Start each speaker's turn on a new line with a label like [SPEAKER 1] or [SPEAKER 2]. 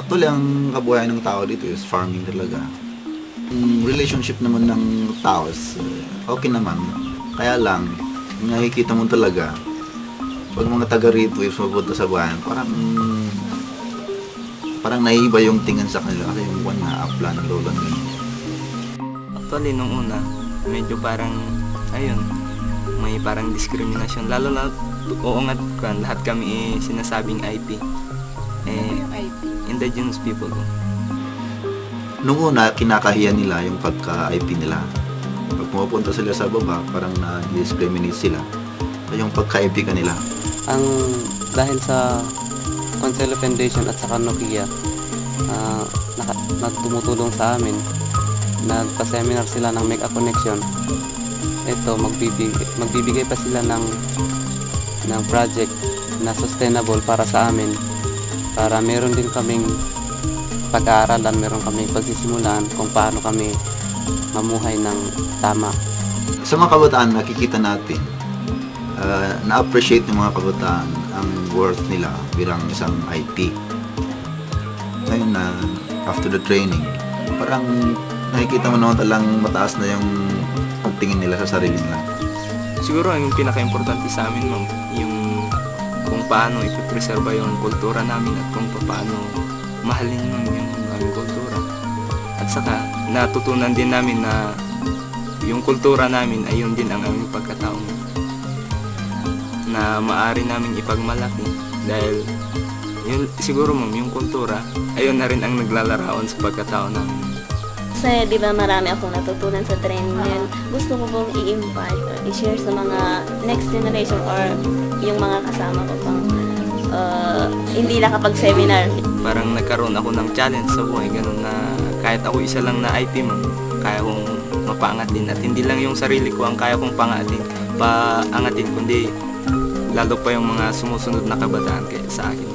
[SPEAKER 1] Actually, ang kabuhayan ng tao dito is farming talaga. Relationship naman ng tao is okay naman. Kaya lang, nakikita mo talaga, pag mga taga rito is mapunta sa bayan, parang naiiba yung tingin sa kanila kasi yung buwan na apla ng lola nila.
[SPEAKER 2] Actually, nung una, medyo parang, ayun, may parang diskriminasyon. Lalo na, oo nga, lahat kami sinasabing IP. Indigenous people.
[SPEAKER 1] Nung una, kinakahiya nila yung pagka-IP nila. Pag pumapunta sila sa baba, parang na-discriminate sila. Yung pagka-IP ka nila.
[SPEAKER 3] Dahil sa Consuelo Foundation at saka Nokia, nagtumutulong sa amin. Nagpa-seminar sila ng Make a Connection. Ito, magbibigay pa sila ng project na sustainable para sa amin. Para meron din kaming pag-aaralan, meron kaming pagsisimulan kung paano kami mamuhay ng tama.
[SPEAKER 1] Sa mga kabataan, nakikita natin, na-appreciate ng mga kabataan ang worth nila bilang isang IT. Ngayon na, after the training, parang nakikita mo naman talang mataas na yung pagtingin nila sa sarili nila.
[SPEAKER 2] Siguro yung pinaka-importante sa amin, ma'am, yung kung paano ipipreserba yung kultura namin at kung paano mahalin yung aming kultura. At saka, natutunan din namin na yung kultura namin ay yun din ang aming pagkatao na maaari namin ipagmalaki dahil yun, siguro ma'am, yung kultura ayun na rin ang naglalarawan sa pagkatao namin.
[SPEAKER 4] Kasi di ba marami akong natutunan sa training yun. Gusto ko pong i-impart or i-share sa mga next generation or yung mga kasama ko pang hindi nakapag-seminar. Parang
[SPEAKER 2] nagkaroon ako ng challenge sa buhay, ganun na kahit ako isa lang na IT mo, kaya kong mapaangatin at hindi lang yung sarili ko ang kaya kong paangatin, kundi lalo pa yung mga sumusunod na kabataan sa akin.